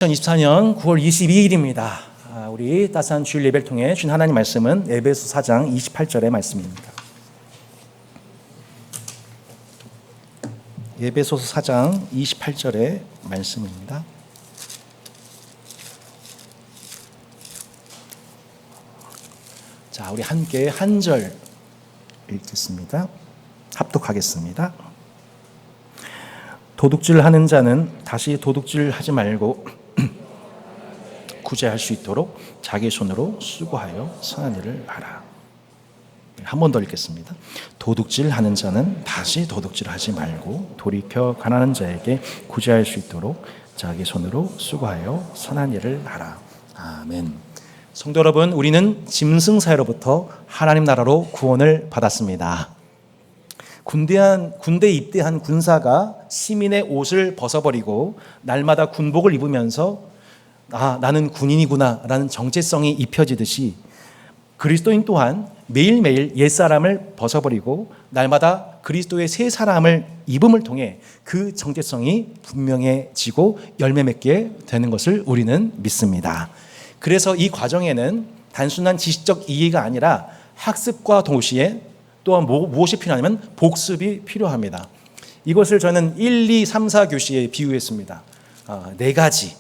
2024년 9월 22일입니다. 우리 따스한 주일 예배를 통해 주신 하나님 말씀은 에베소 4장 28절의 말씀입니다. 에베소서 4장 28절의 말씀입니다. 자, 우리 함께 한 절 읽겠습니다. 합독하겠습니다. 도둑질하는 자는 다시 도둑질하지 말고 구제할 수 있도록 자기 손으로 수고하여 선한 일을 하라. 한 번 더 읽겠습니다. 도둑질하는 자는 다시 도둑질하지 말고 돌이켜 가난한 자에게 구제할 수 있도록 자기 손으로 수고하여 선한 일을 하라. 아멘. 성도 여러분, 우리는 짐승사회로부터 하나님 나라로 구원을 받았습니다. 군대에 입대한 군사가 시민의 옷을 벗어버리고 날마다 군복을 입으면서 나는 군인이구나 라는 정체성이 입혀지듯이 그리스도인 또한 매일매일 옛사람을 벗어버리고 날마다 그리스도의 새 사람을 입음을 통해 그 정체성이 분명해지고 열매 맺게 되는 것을 우리는 믿습니다. 그래서 이 과정에는 단순한 지식적 이해가 아니라 학습과 동시에 또한 무엇이 필요하냐면 복습이 필요합니다. 이것을 저는 1, 2, 3, 4교시에 비유했습니다. 4가지.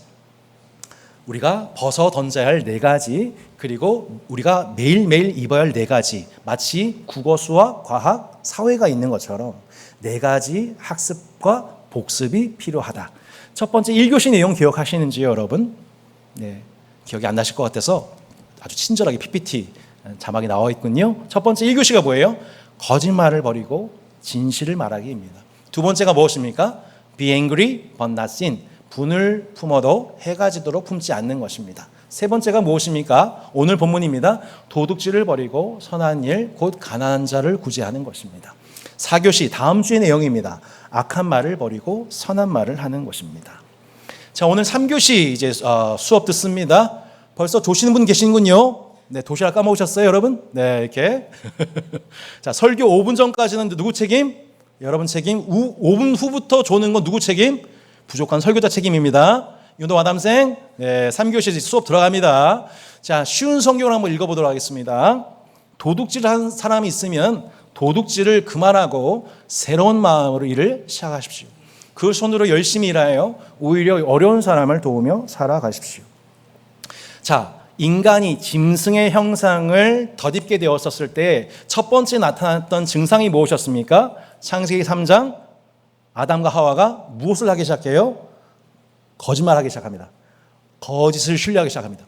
우리가 벗어 던져야 할 4가지, 그리고 우리가 매일매일 입어야 할 4가지, 마치 국어, 수학, 과학, 사회가 있는 것처럼 4가지 학습과 복습이 필요하다. 첫 번째 1교시 내용 기억하시는지요, 여러분? 네, 기억이 안 나실 것 같아서 아주 친절하게 PPT 자막이 나와 있군요. 첫 번째 1교시가 뭐예요? 거짓말을 버리고 진실을 말하기입니다. 두 번째가 무엇입니까? Be angry but not sin. 분을 품어도 해가 지도록 품지 않는 것입니다. 세 번째가 무엇입니까? 오늘 본문입니다. 도둑질을 버리고 선한 일, 곧 가난한 자를 구제하는 것입니다. 4교시 다음 주의 내용입니다. 악한 말을 버리고 선한 말을 하는 것입니다. 자, 오늘 3교시 이제 수업 듣습니다. 벌써 조시는 분 계시는군요. 네, 도시락 까먹으셨어요, 여러분? 네, 이렇게. 자, 설교 5분 전까지는 누구 책임? 여러분 책임. 5분 후부터 조는 건 누구 책임? 부족한 설교자 책임입니다. 윤도 마담생, 네, 3교시 수업 들어갑니다. 자, 쉬운 성경을 한번 읽어보도록 하겠습니다. 도둑질한 사람이 있으면 도둑질을 그만하고 새로운 마음으로 일을 시작하십시오. 그 손으로 열심히 일하여 오히려 어려운 사람을 도우며 살아가십시오. 자, 인간이 짐승의 형상을 덧입게 되었었을 때 첫 번째 나타났던 증상이 무엇이었습니까? 창세기 3장 아담과 하와가 무엇을 하기 시작해요? 거짓말하기 시작합니다. 거짓을 신뢰하기 시작합니다.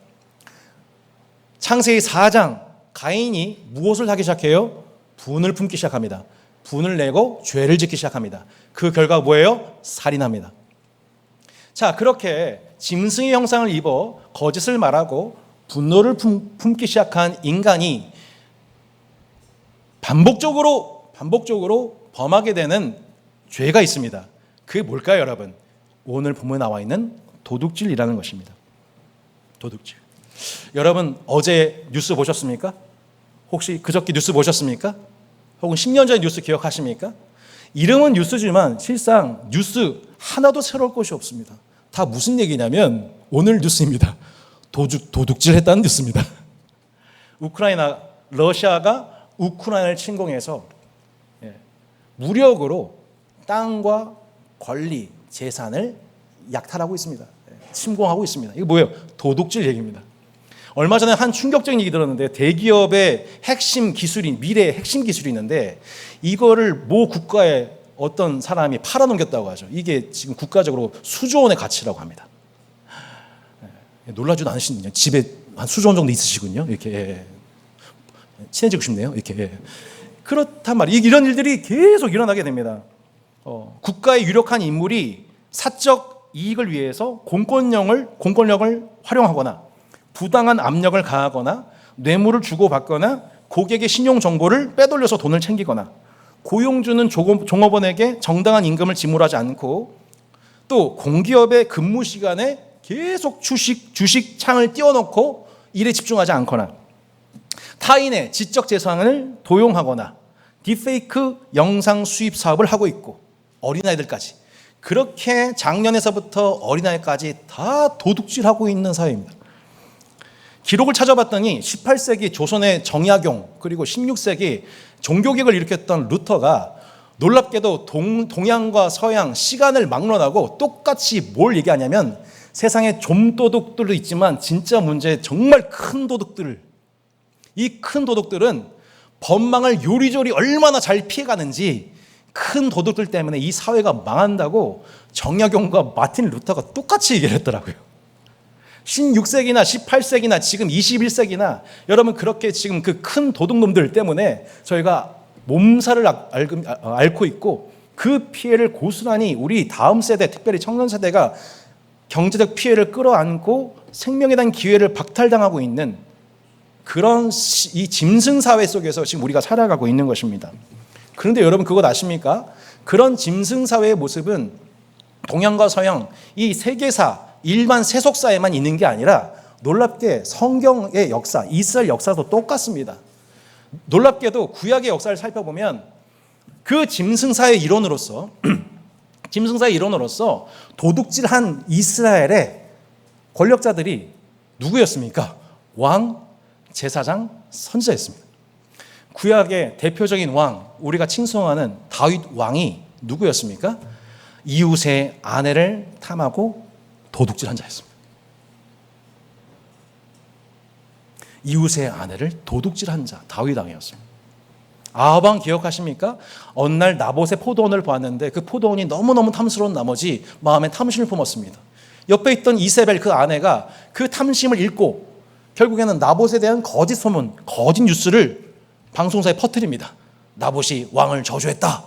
창세기 4장 가인이 무엇을 하기 시작해요? 분을 품기 시작합니다. 분을 내고 죄를 짓기 시작합니다. 그 결과가 뭐예요? 살인합니다. 자, 그렇게 짐승의 형상을 입어 거짓을 말하고 분노를 품기 시작한 인간이 반복적으로 범하게 되는 죄가 있습니다. 그게 뭘까요, 여러분? 오늘 본문에 나와 있는 도둑질이라는 것입니다. 도둑질. 여러분 어제 뉴스 보셨습니까? 혹시 그저께 뉴스 보셨습니까? 혹은 10년 전의 뉴스 기억하십니까? 이름은 뉴스지만 실상 뉴스 하나도 새로울 것이 없습니다. 다 무슨 얘기냐면 오늘 뉴스입니다. 도둑질했다는 뉴스입니다. 러시아가 우크라이나를 침공해서 무력으로 땅과 권리, 재산을 약탈하고 있습니다. 침공하고 있습니다. 이거 뭐예요? 도둑질 얘기입니다. 얼마 전에 한 충격적인 얘기 들었는데 대기업의 핵심 기술이, 미래의 핵심 기술이 있는데 이거를 모 국가에 어떤 사람이 팔아넘겼다고 하죠. 이게 지금 국가적으로 수조 원의 가치라고 합니다. 놀라지도 않으시군요. 집에 한 수조 원 정도 있으시군요. 이렇게 친해지고 싶네요. 이렇게 그렇단 말이에요. 이런 일들이 계속 일어나게 됩니다. 국가의 유력한 인물이 사적 이익을 위해서 공권력을 활용하거나 부당한 압력을 가하거나 뇌물을 주고받거나 고객의 신용 정보를 빼돌려서 돈을 챙기거나 고용주는 종업원에게 정당한 임금을 지불하지 않고 또 공기업의 근무 시간에 계속 주식 창을 띄워놓고 일에 집중하지 않거나 타인의 지적 재산을 도용하거나 딥페이크 영상 수입 사업을 하고 있고 어린아이들까지 그렇게 작년에서부터 어린아이까지 다 도둑질하고 있는 사회입니다. 기록을 찾아봤더니 18세기 조선의 정약용 그리고 16세기 종교개혁을 일으켰던 루터가 놀랍게도 동양과 서양 시간을 막론하고 똑같이 뭘 얘기하냐면 세상에 좀 도둑들도 있지만 진짜 문제 정말 큰 도둑들, 이 큰 도둑들은 법망을 요리조리 얼마나 잘 피해가는지 큰 도둑들 때문에 이 사회가 망한다고 정약용과 마틴 루터가 똑같이 얘기를 했더라고요. 16세기나 18세기나 지금 21세기나 여러분 그렇게 지금 그 큰 도둑놈들 때문에 저희가 몸살을 앓고 있고 그 피해를 고스란히 우리 다음 세대, 특별히 청년 세대가 경제적 피해를 끌어안고 생명에 대한 기회를 박탈당하고 있는 그런 이 짐승사회 속에서 지금 우리가 살아가고 있는 것입니다. 그런데 여러분 그것 아십니까? 그런 짐승사회의 모습은 동양과 서양 이 세계사 일반 세속사에만 있는 게 아니라 놀랍게 성경의 역사, 이스라엘 역사도 똑같습니다. 놀랍게도 구약의 역사를 살펴보면 그 짐승사의 일원으로서 도둑질한 이스라엘의 권력자들이 누구였습니까? 왕, 제사장, 선지자였습니다. 구약의 대표적인 왕, 우리가 칭송하는 다윗 왕이 누구였습니까? 이웃의 아내를 탐하고 도둑질한 자였습니다. 이웃의 아내를 도둑질한 자, 다윗 왕이었습니다. 아합 왕 기억하십니까? 어느 날 나봇의 포도원을 보았는데 그 포도원이 너무너무 탐스러운 나머지 마음에 탐심을 품었습니다. 옆에 있던 이세벨 그 아내가 그 탐심을 읽고 결국에는 나봇에 대한 거짓 소문, 거짓 뉴스를 방송사에 퍼뜨립니다. 나봇이 왕을 저주했다.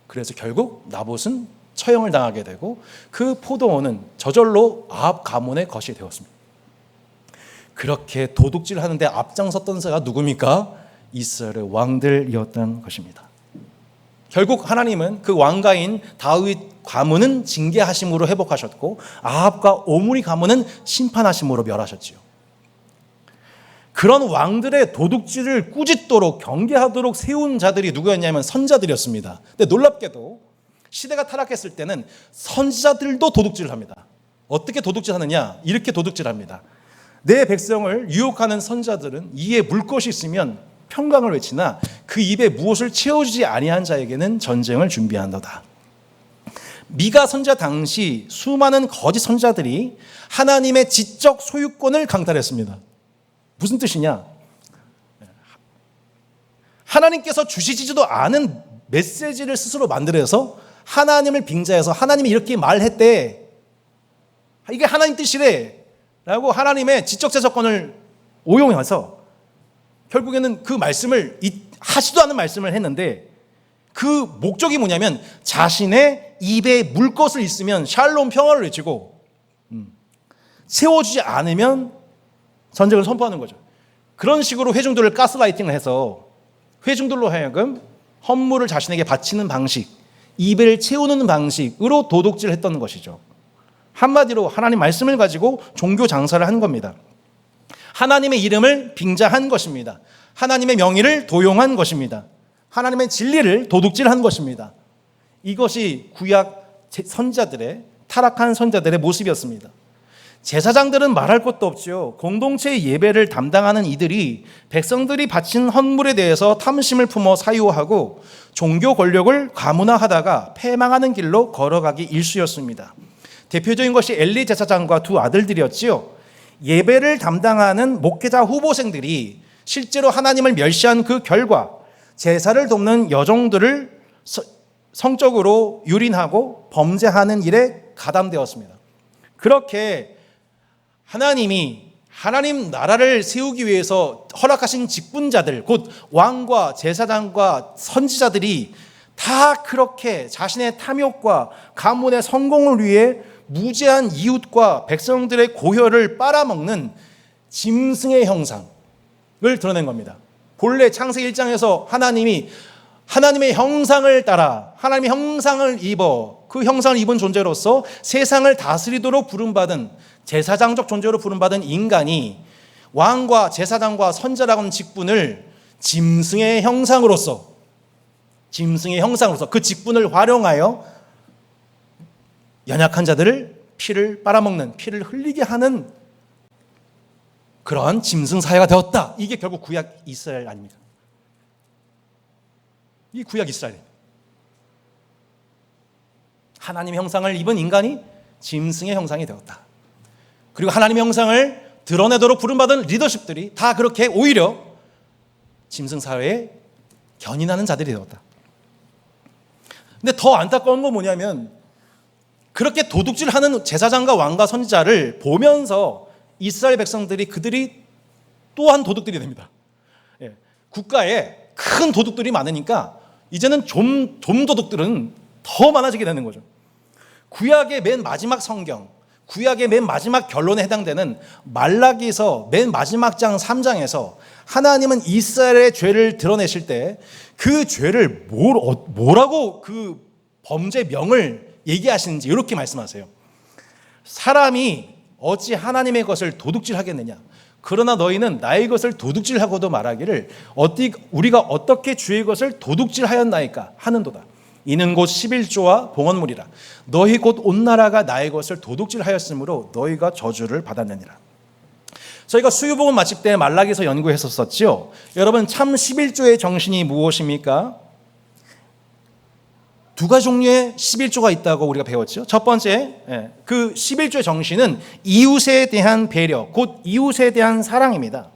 그래서 결국 나봇은 처형을 당하게 되고 그 포도원은 저절로 아합 가문의 것이 되었습니다. 그렇게 도둑질하는데 앞장섰던 자가 누굽니까? 이스라엘의 왕들이었던 것입니다. 결국 하나님은 그 왕가인 다윗 가문은 징계하심으로 회복하셨고 아합과 오므리 가문은 심판하심으로 멸하셨지요. 그런 왕들의 도둑질을 꾸짖도록 경계하도록 세운 자들이 누구였냐면 선지자들이었습니다. 근데 놀랍게도 시대가 타락했을 때는 선지자들도 도둑질을 합니다. 어떻게 도둑질하느냐? 이렇게 도둑질합니다. 내 백성을 유혹하는 선지자들은 이에 물 것이 있으면 평강을 외치나 그 입에 무엇을 채워주지 아니한 자에게는 전쟁을 준비한도다. 미가 선지자 당시 수많은 거짓 선지자들이 하나님의 지적 소유권을 강탈했습니다. 무슨 뜻이냐? 하나님께서 주시지도 않은 메시지를 스스로 만들어서 하나님을 빙자해서 하나님이 이렇게 말했대. 이게 하나님 뜻이래. 라고 하나님의 지적 재적권을 오용해서 결국에는 그 말씀을 하지도 않은 말씀을 했는데 그 목적이 뭐냐면 자신의 입에 물 것을 있으면 샬롬 평화를 외치고 채워주지 않으면 전쟁을 선포하는 거죠. 그런 식으로 회중들을 가스라이팅을 해서 회중들로 하여금 헌물을 자신에게 바치는 방식, 입을 채우는 방식으로 도둑질을 했던 것이죠. 한마디로 하나님 말씀을 가지고 종교 장사를 한 겁니다. 하나님의 이름을 빙자한 것입니다. 하나님의 명의를 도용한 것입니다. 하나님의 진리를 도둑질한 것입니다. 이것이 구약 선지자들의 타락한 선지자들의 모습이었습니다. 제사장들은 말할 것도 없죠. 공동체의 예배를 담당하는 이들이 백성들이 바친 헌물에 대해서 탐심을 품어 사유하고 종교 권력을 가문화하다가 패망하는 길로 걸어가기 일쑤였습니다. 대표적인 것이 엘리 제사장과 두 아들들이었지요. 예배를 담당하는 목회자 후보생들이 실제로 하나님을 멸시한 그 결과 제사를 돕는 여종들을 성적으로 유린하고 범죄하는 일에 가담되었습니다. 그렇게 하나님 나라를 세우기 위해서 허락하신 직분자들, 곧 왕과 제사장과 선지자들이 다 그렇게 자신의 탐욕과 가문의 성공을 위해 무죄한 이웃과 백성들의 고혈을 빨아먹는 짐승의 형상을 드러낸 겁니다. 본래 창세기 1장에서 하나님의 형상을 따라 하나님의 형상을 입어 그 형상을 입은 존재로서 세상을 다스리도록 부름받은 제사장적 존재로 부름받은 인간이 왕과 제사장과 선지자라는 직분을 짐승의 형상으로서 그 직분을 활용하여 연약한 자들을 피를 빨아먹는, 피를 흘리게 하는 그러한 짐승사회가 되었다. 이게 결국 구약 이스라엘 아닙니까? 이 구약 이스라엘. 하나님의 형상을 입은 인간이 짐승의 형상이 되었다. 그리고 하나님의 형상을 드러내도록 부름받은 리더십들이 다 그렇게 오히려 짐승사회에 견인하는 자들이 되었다. 근데 더 안타까운 건 뭐냐면 그렇게 도둑질하는 제사장과 왕과 선지자를 보면서 이스라엘 백성들이 그들이 또한 도둑들이 됩니다. 예, 국가에 큰 도둑들이 많으니까 이제는 좀 도둑들은 더 많아지게 되는 거죠. 구약의 맨 마지막 성경, 구약의 맨 마지막 결론에 해당되는 말라기서 맨 마지막 장 3장에서 하나님은 이스라엘의 죄를 드러내실 때 그 죄를 뭐라고 그 범죄명을 얘기하시는지 이렇게 말씀하세요. 사람이 어찌 하나님의 것을 도둑질하겠느냐. 그러나 너희는 나의 것을 도둑질하고도 말하기를 우리가 어떻게 주의 것을 도둑질하였나이까 하는도다. 이는 곧 11조와 봉헌물이라. 너희 곧 온 나라가 나의 것을 도둑질하였으므로 너희가 저주를 받았느니라. 저희가 수요복음 마칠 때 말라기서 연구했었죠. 여러분 참 11조의 정신이 무엇입니까? 두 가지 종류의 11조가 있다고 우리가 배웠죠. 첫 번째, 그 11조의 정신은 이웃에 대한 배려, 곧 이웃에 대한 사랑입니다.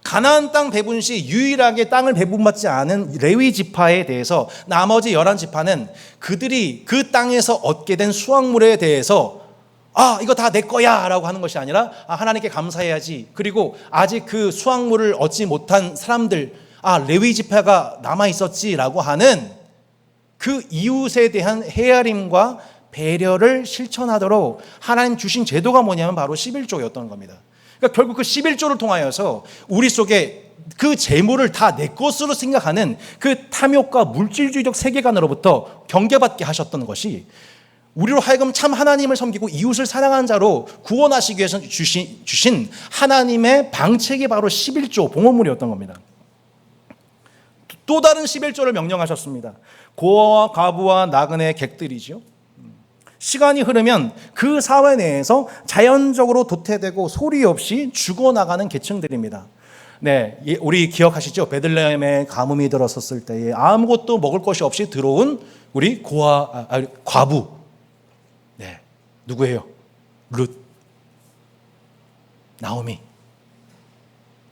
가나안 땅 배분 시 유일하게 땅을 배분받지 않은 레위 지파에 대해서 나머지 11지파는 그들이 그 땅에서 얻게 된 수확물에 대해서 이거 다 내 거야 라고 하는 것이 아니라 하나님께 감사해야지. 그리고 아직 그 수확물을 얻지 못한 사람들, 레위 지파가 남아있었지 라고 하는 그 이웃에 대한 헤아림과 배려를 실천하도록 하나님 주신 제도가 뭐냐면 바로 11조였던 겁니다. 그러니까 결국 그 11조를 통하여서 우리 속에 그 재물을 다 내 것으로 생각하는 그 탐욕과 물질주의적 세계관으로부터 경계받게 하셨던 것이 우리로 하여금 참 하나님을 섬기고 이웃을 사랑하는 자로 구원하시기 위해서 주신 하나님의 방책이 바로 11조 봉헌물이었던 겁니다. 또 다른 11조를 명령하셨습니다. 고아와 과부와 나그네 객들이죠. 시간이 흐르면 그 사회 내에서 자연적으로 도태되고 소리 없이 죽어나가는 계층들입니다. 네, 우리 기억하시죠? 베들레헴에 가뭄이 들었었을 때에 아무것도 먹을 것이 없이 들어온 우리 과부. 네, 누구예요? 룻, 나오미.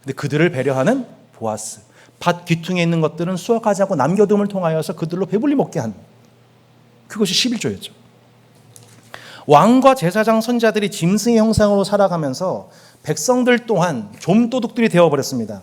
근데 그들을 배려하는 보아스. 밭 귀퉁이에 있는 것들은 수확하지 않고 남겨둠을 통하여서 그들로 배불리 먹게 한 그것이 11조였죠. 왕과 제사장 선지자들이 짐승의 형상으로 살아가면서 백성들 또한 좀도둑들이 되어버렸습니다.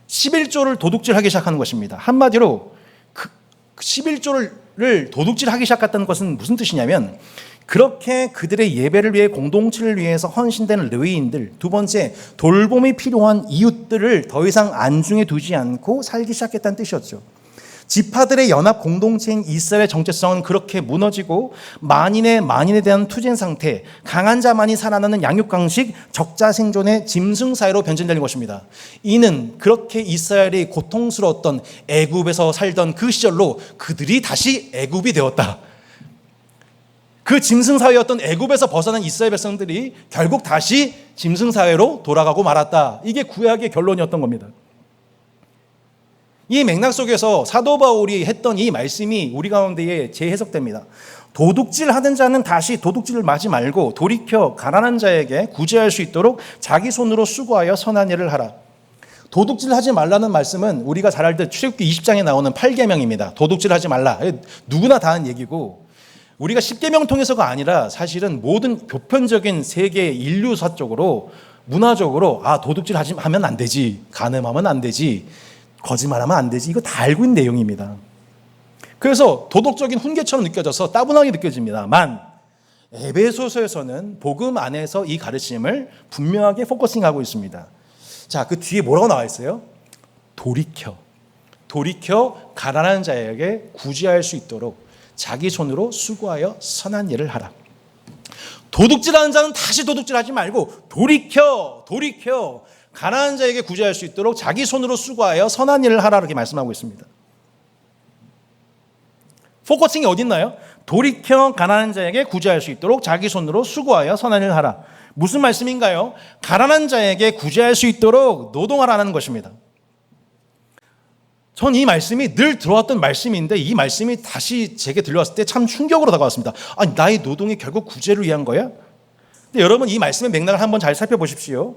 11조를 도둑질하기 시작하는 것입니다. 한마디로 그 11조를 도둑질하기 시작했다는 것은 무슨 뜻이냐면 그렇게 그들의 예배를 위해 공동체를 위해서 헌신되는 레위인들, 두 번째 돌봄이 필요한 이웃들을 더 이상 안중에 두지 않고 살기 시작했다는 뜻이었죠. 지파들의 연합 공동체인 이스라엘의 정체성은 그렇게 무너지고 만인에 대한 투쟁 상태, 강한 자만이 살아나는 양육강식, 적자 생존의 짐승 사회로 변질되는 것입니다. 이는 그렇게 이스라엘이 고통스러웠던 애굽에서 살던 그 시절로 그들이 다시 애굽이 되었다. 그 짐승 사회였던 애굽에서 벗어난 이스라엘 백성들이 결국 다시 짐승 사회로 돌아가고 말았다. 이게 구약의 결론이었던 겁니다. 이 맥락 속에서 사도 바울이 했던 이 말씀이 우리 가운데에 재해석됩니다. 도둑질하던 자는 다시 도둑질을 하지 말고 돌이켜 가난한 자에게 구제할 수 있도록 자기 손으로 수고하여 선한 일을 하라. 도둑질하지 말라는 말씀은 우리가 잘 알듯 출애굽기 20장에 나오는 8계명입니다. 도둑질하지 말라. 누구나 다 하는 얘기고 우리가 10계명 통해서가 아니라 사실은 모든 보편적인 세계 인류사적으로 문화적으로 도둑질하면 안 되지, 간음하면 안 되지, 거짓말하면 안 되지, 이거 다 알고 있는 내용입니다. 그래서 도덕적인 훈계처럼 느껴져서 따분하게 느껴집니다만 에베소서에서는 복음 안에서 이 가르침을 분명하게 포커싱하고 있습니다. 자, 그 뒤에 뭐라고 나와 있어요? 돌이켜 가난한 자에게 구제할 수 있도록 자기 손으로 수고하여 선한 일을 하라. 도둑질하는 자는 다시 도둑질하지 말고 돌이켜 가난한 자에게 구제할 수 있도록 자기 손으로 수고하여 선한 일을 하라 이렇게 말씀하고 있습니다. 포커싱이 어디 있나요? 돌이켜 가난한 자에게 구제할 수 있도록 자기 손으로 수고하여 선한 일을 하라. 무슨 말씀인가요? 가난한 자에게 구제할 수 있도록 노동하라는 것입니다. 전 이 말씀이 늘 들어왔던 말씀인데 이 말씀이 다시 제게 들려왔을 때 참 충격으로 다가왔습니다. 아니, 나의 노동이 결국 구제를 위한 거야? 근데 여러분, 이 말씀의 맥락을 한번 잘 살펴보십시오.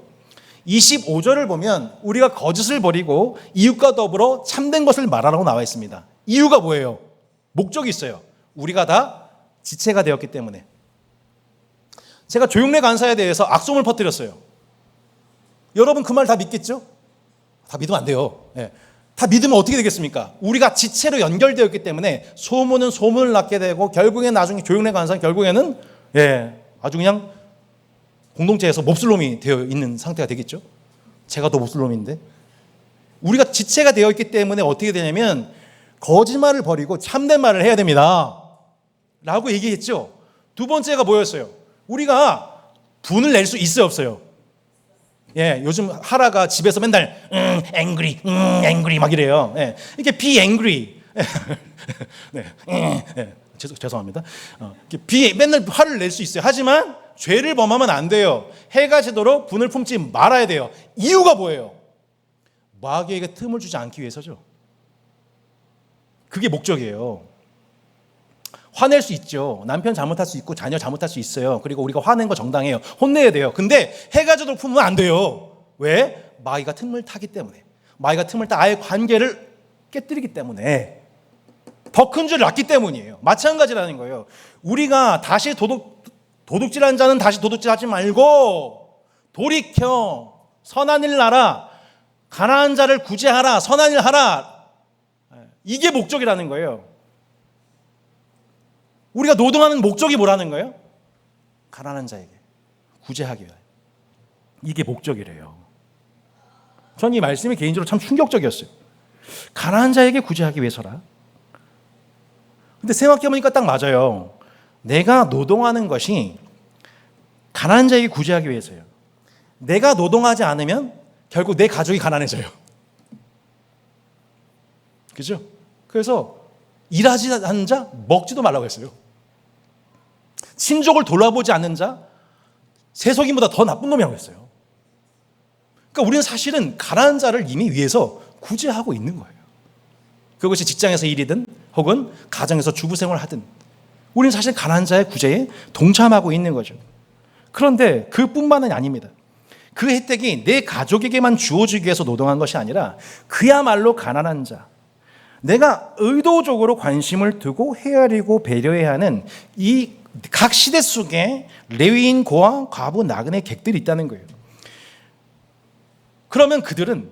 25절을 보면 우리가 거짓을 버리고 이웃과 더불어 참된 것을 말하라고 나와 있습니다. 이유가 뭐예요? 목적이 있어요. 우리가 다 지체가 되었기 때문에. 제가 조용래 간사에 대해서 악송을 퍼뜨렸어요. 여러분 그 말 다 믿겠죠? 다 믿으면 안 돼요. 네. 다 믿으면 어떻게 되겠습니까? 우리가 지체로 연결되었기 때문에 소문은 소문을 낳게 되고 결국엔 나중에 조용래 간사는 결국에는 아주 그냥 공동체에서 몹쓸놈이 되어 있는 상태가 되겠죠. 제가 더 몹쓸놈인데. 우리가 지체가 되어 있기 때문에 어떻게 되냐면 거짓말을 버리고 참된 말을 해야 됩니다 라고 얘기했죠. 두 번째가 뭐였어요? 우리가 분을 낼 수 있어요, 없어요? 요즘 하라가 집에서 맨날 angry 막 이래요. 이렇게 be angry. 죄송합니다. 맨날 화를 낼 수 있어요. 하지만 죄를 범하면 안 돼요. 해가 지도록 분을 품지 말아야 돼요. 이유가 뭐예요? 마귀에게 틈을 주지 않기 위해서죠. 그게 목적이에요. 화낼 수 있죠. 남편 잘못할 수 있고 자녀 잘못할 수 있어요. 그리고 우리가 화낸 거 정당해요. 혼내야 돼요. 근데 해가 지도록 품으면 안 돼요. 왜? 마귀가 틈을 타기 때문에. 마귀가 틈을 타 아예 관계를 깨뜨리기 때문에. 더 큰 죄를 낳기 때문이에요. 마찬가지라는 거예요. 우리가 다시 도둑질한 자는 다시 도둑질하지 말고 돌이켜 선한 일 하라. 가난한 자를 구제하라. 선한 일 하라. 이게 목적이라는 거예요. 우리가 노동하는 목적이 뭐라는 거예요? 가난한 자에게 구제하기 위하여. 이게 목적이래요. 전 이 말씀이 개인적으로 참 충격적이었어요. 가난한 자에게 구제하기 위해서라. 근데 생각해보니까 딱 맞아요. 내가 노동하는 것이 가난한 자에게 구제하기 위해서예요. 내가 노동하지 않으면 결국 내 가족이 가난해져요. 그죠? 그래서 일하지 않는 자 먹지도 말라고 했어요. 친족을 돌아보지 않는 자 세속인보다 더 나쁜 놈이라고 했어요. 그러니까 우리는 사실은 가난한 자를 이미 위해서 구제하고 있는 거예요. 그것이 직장에서 일이든 혹은 가정에서 주부생활을 하든 우리는 사실 가난한 자의 구제에 동참하고 있는 거죠. 그런데 그뿐만은 아닙니다. 그 혜택이 내 가족에게만 주어지기 위해서 노동한 것이 아니라 그야말로 가난한 자, 내가 의도적으로 관심을 두고 헤아리고 배려해야 하는 이 각 시대 속에 레위인, 고아, 과부, 나그네 객들이 있다는 거예요. 그러면 그들은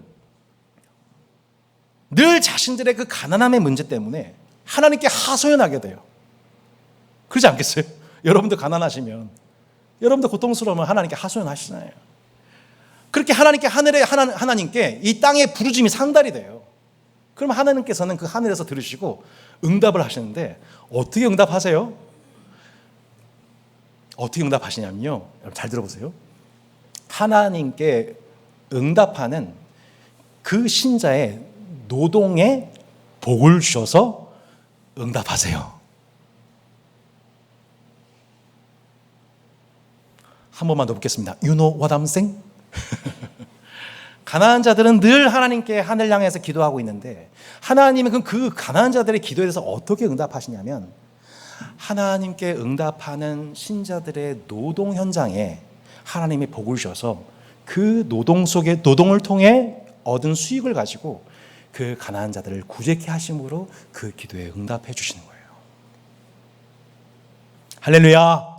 늘 자신들의 그 가난함의 문제 때문에 하나님께 하소연하게 돼요. 그러지 않겠어요? 여러분도 가난하시면, 여러분도 고통스러우면 하나님께 하소연하시잖아요. 그렇게 하나님께 이 땅의 부르짐이 상달이 돼요. 그럼 하나님께서는 그 하늘에서 들으시고 응답을 하시는데 어떻게 응답하세요? 어떻게 응답하시냐면요. 여러분 잘 들어보세요. 하나님께 응답하는 그 신자의 노동에 복을 주셔서 응답하세요. 한 번만 더 묻겠습니다. You know what I'm saying? 가난한 자들은 늘 하나님께 하늘 향해서 기도하고 있는데 하나님은 그 가난한 자들의 기도에 대해서 어떻게 응답하시냐면 하나님께 응답하는 신자들의 노동 현장에 하나님이 복을 주셔서 그 노동 속에 노동을 통해 얻은 수익을 가지고 그 가난한 자들을 구제케 하심으로 그 기도에 응답해 주시는 거예요. 할렐루야.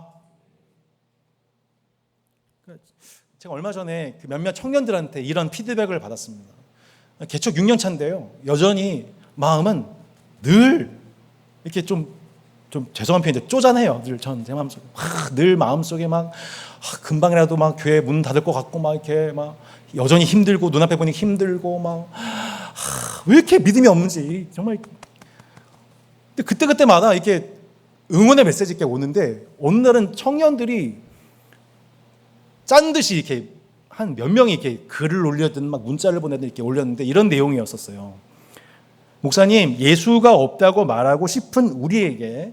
제가 얼마 전에 몇몇 청년들한테 이런 피드백을 받았습니다. 개척 6년 차인데요. 여전히 마음은 늘 이렇게 좀 죄송한 표현인데 쪼잔해요. 늘 제 마음속에 늘 마음속에 막 금방이라도 막 교회 문 닫을 것 같고 막 이렇게 막 여전히 힘들고 눈앞에 보니 힘들고 막 왜 이렇게 믿음이 없는지 정말. 근데 그때마다 이렇게 응원의 메시지 이렇게 오는데 어느 날은 청년들이 짠 듯이 이렇게 한 몇 명이 이렇게 글을 올려든 막 문자를 보내든 이렇게 올렸는데 이런 내용이었었어요. 목사님, 예수가 없다고 말하고 싶은 우리에게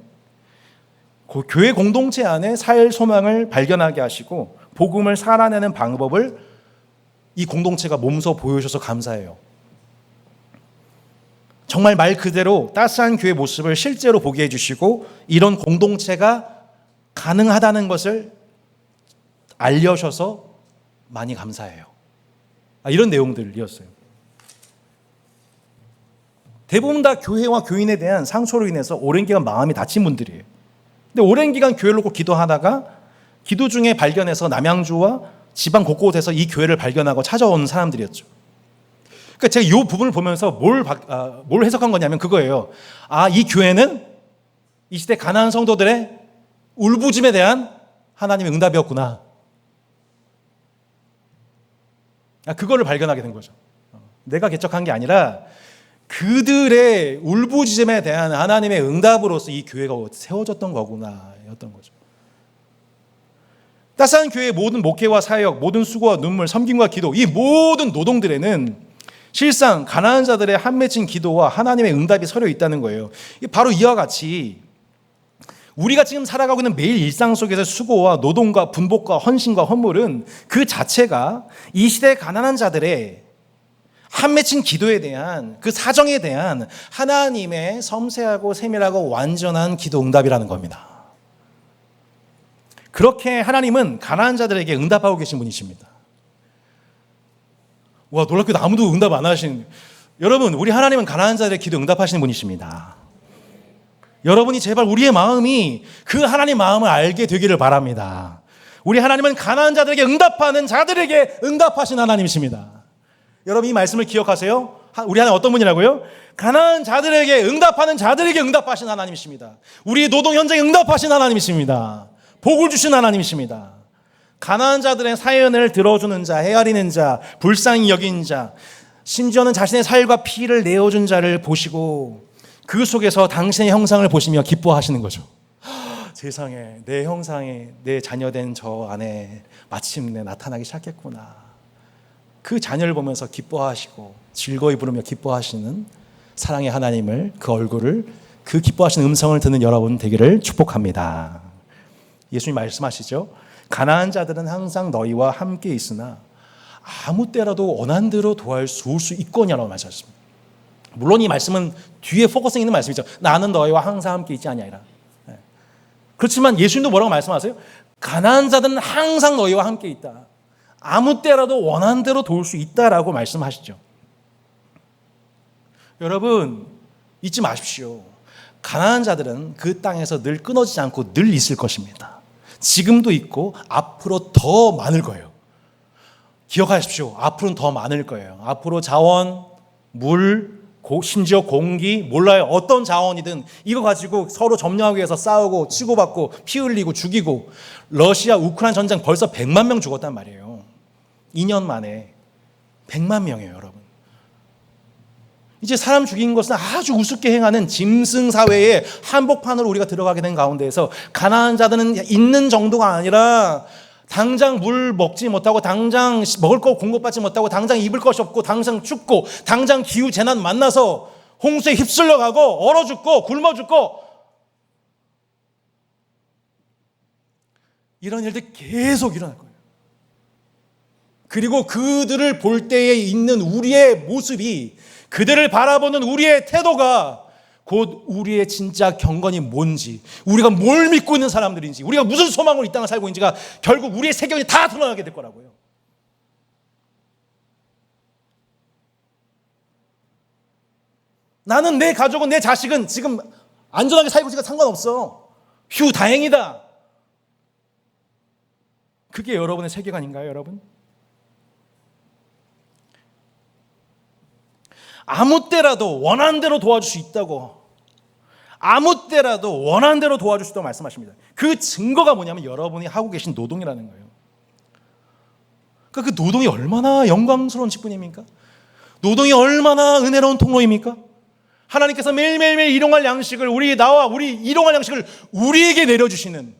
그 교회 공동체 안에 살 소망을 발견하게 하시고 복음을 살아내는 방법을 이 공동체가 몸소 보여주셔서 감사해요. 정말 말 그대로 따스한 교회 모습을 실제로 보게 해주시고 이런 공동체가 가능하다는 것을 알려셔서 많이 감사해요. 이런 내용들이었어요. 대부분 다 교회와 교인에 대한 상처로 인해서 오랜 기간 마음이 다친 분들이에요. 근데 오랜 기간 교회를 놓고 기도하다가 기도 중에 발견해서 남양주와 지방 곳곳에서 이 교회를 발견하고 찾아온 사람들이었죠. 그러니까 제가 이 부분을 보면서 뭘 해석한 거냐면 그거예요. 이 교회는 이 시대 가난한 성도들의 울부짖음에 대한 하나님의 응답이었구나. 그거를 발견하게 된 거죠. 내가 개척한 게 아니라 그들의 울부짖음에 대한 하나님의 응답으로서 이 교회가 세워졌던 거구나 였던 거죠. 따스한 교회의 모든 목회와 사역, 모든 수고와 눈물, 섬김과 기도, 이 모든 노동들에는 실상 가난한 자들의 한 맺힌 기도와 하나님의 응답이 서려 있다는 거예요. 바로 이와 같이 우리가 지금 살아가고 있는 매일 일상 속에서 수고와 노동과 분복과 헌신과 헌물은 그 자체가 이 시대의 가난한 자들의 한 맺힌 기도에 대한 그 사정에 대한 하나님의 섬세하고 세밀하고 완전한 기도 응답이라는 겁니다. 그렇게 하나님은 가난한 자들에게 응답하고 계신 분이십니다. 와, 놀랍게도 아무도 응답 안 하시는, 여러분, 우리 하나님은 가난한 자들의 기도 응답하시는 분이십니다. 여러분이 제발 우리의 마음이 그 하나님 마음을 알게 되기를 바랍니다. 우리 하나님은 가난한 자들에게 응답하는 자들에게 응답하신 하나님이십니다. 여러분 이 말씀을 기억하세요. 우리 하나님 어떤 분이라고요? 가난한 자들에게 응답하는 자들에게 응답하신 하나님이십니다. 우리의 노동 현장에 응답하신 하나님이십니다. 복을 주신 하나님이십니다. 가난한 자들의 사연을 들어주는 자, 헤아리는 자, 불쌍히 여긴 자, 심지어는 자신의 살과 피를 내어준 자를 보시고 그 속에서 당신의 형상을 보시며 기뻐하시는 거죠. 세상에, 내 형상에 내 자녀된 저 안에 마침내 나타나기 시작했구나. 그 자녀를 보면서 기뻐하시고 즐거이 부르며 기뻐하시는 사랑의 하나님을, 그 얼굴을, 그 기뻐하시는 음성을 듣는 여러분 되기를 축복합니다. 예수님 말씀하시죠. 가난한 자들은 항상 너희와 함께 있으나 아무 때라도 원한 대로 도울 수 있거냐라고 말씀하셨습니다. 물론 이 말씀은 뒤에 포커싱 있는 말씀이죠. 나는 너희와 항상 함께 있지 아니하리라. 그렇지만 예수님도 뭐라고 말씀하세요? 가난한 자들은 항상 너희와 함께 있다. 아무 때라도 원한 대로 도울 수 있다라고 말씀하시죠. 여러분 잊지 마십시오. 가난한 자들은 그 땅에서 늘 끊어지지 않고 늘 있을 것입니다. 지금도 있고 앞으로 더 많을 거예요. 기억하십시오. 앞으로는 더 많을 거예요. 앞으로 자원, 물, 심지어 공기, 몰라요. 어떤 자원이든 이거 가지고 서로 점령하기 위해서 싸우고 치고받고 피 흘리고 죽이고, 러시아 우크라이나 전쟁 벌써 100만 명 죽었단 말이에요. 2년 만에 100만 명이에요, 여러분. 이제 사람 죽인 것은 아주 우습게 행하는 짐승 사회의 한복판으로 우리가 들어가게 된 가운데에서 가난한 자들은 있는 정도가 아니라 당장 물 먹지 못하고, 당장 먹을 거 공급받지 못하고, 당장 입을 것이 없고, 당장 춥고, 당장 기후 재난 만나서 홍수에 휩쓸려 가고 얼어 죽고 굶어 죽고, 이런 일들이 계속 일어날 거예요. 그리고 그들을 볼 때에 있는 우리의 모습이, 그들을 바라보는 우리의 태도가 곧 우리의 진짜 경건이 뭔지, 우리가 뭘 믿고 있는 사람들인지, 우리가 무슨 소망으로 이 땅을 살고 있는지가 결국 우리의 세경이 다 드러나게 될 거라고요. 나는, 내 가족은, 내 자식은 지금 안전하게 살고 있으니까 상관없어. 휴, 다행이다. 그게 여러분의 세계관인가요, 여러분? 아무 때라도 원하는 대로 도와줄 수 있다고, 아무 때라도 원하는 대로 도와줄 수 있다고 말씀하십니다. 그 증거가 뭐냐면 여러분이 하고 계신 노동이라는 거예요. 그러니까 그 노동이 얼마나 영광스러운 직분입니까? 노동이 얼마나 은혜로운 통로입니까? 하나님께서 매일매일 일용할 양식을, 우리 일용할 양식을 우리에게 내려주시는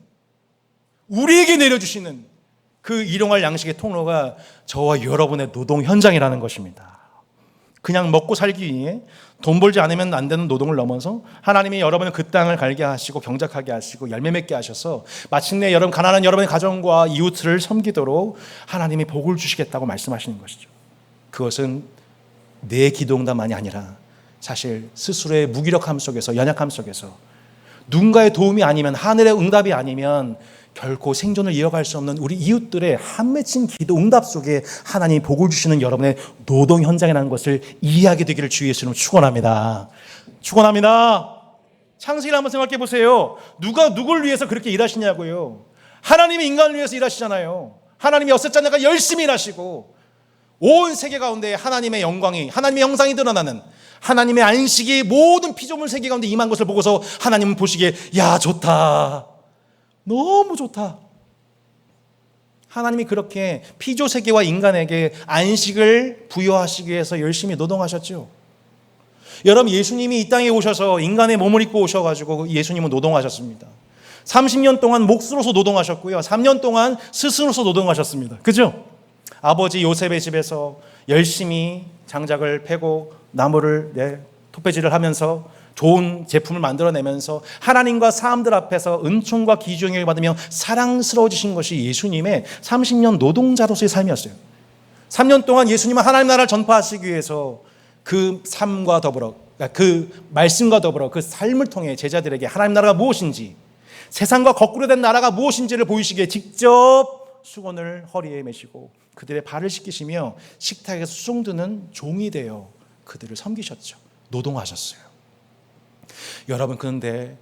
그 일용할 양식의 통로가 저와 여러분의 노동 현장이라는 것입니다. 그냥 먹고 살기 위해 돈 벌지 않으면 안 되는 노동을 넘어서 하나님이 여러분을 그 땅을 갈게 하시고 경작하게 하시고 열매 맺게 하셔서 마침내 여러분 가난한 여러분의 가정과 이웃을 섬기도록 하나님이 복을 주시겠다고 말씀하시는 것이죠. 그것은 내 기도응답만이 아니라 사실 스스로의 무기력함 속에서, 연약함 속에서 누군가의 도움이 아니면, 하늘의 응답이 아니면 결코 생존을 이어갈 수 없는 우리 이웃들의 한 맺힌 기도 응답 속에 하나님이 복을 주시는 여러분의 노동 현장이라는 것을 이해하게 되기를 주 예수님 축원합니다. 축원합니다. 창세기를 한번 생각해 보세요. 누가 누굴 위해서 그렇게 일하시냐고요. 하나님이 인간을 위해서 일하시잖아요. 하나님이 여섯자녀가 열심히 일하시고 온 세계 가운데 하나님의 영광이, 하나님의 형상이 드러나는, 하나님의 안식이 모든 피조물 세계 가운데 임한 것을 보고서 하나님은 보시기에 야 좋다, 너무 좋다. 하나님이 그렇게 피조 세계와 인간에게 안식을 부여하시기 위해서 열심히 노동하셨죠. 여러분, 예수님이 이 땅에 오셔서 인간의 몸을 입고 오셔가지고 예수님은 노동하셨습니다. 30년 동안 몫으로서 노동하셨고요, 3년 동안 스승으로서 노동하셨습니다. 그죠? 아버지 요셉의 집에서 열심히 장작을 패고 나무를 톱배질을 하면서 좋은 제품을 만들어내면서 하나님과 사람들 앞에서 은총과 기중을 받으며 사랑스러워지신 것이 예수님의 30년 노동자로서의 삶이었어요. 3년 동안 예수님은 하나님 나라를 전파하시기 위해서 그 삶과 더불어, 그 말씀과 더불어 그 삶을 통해 제자들에게 하나님 나라가 무엇인지, 세상과 거꾸로 된 나라가 무엇인지를 보이시기에 직접 수건을 허리에 메시고 그들의 발을 씻기시며 식탁에서 수종드는 종이 되어 그들을 섬기셨죠. 노동하셨어요. 여러분, 그런데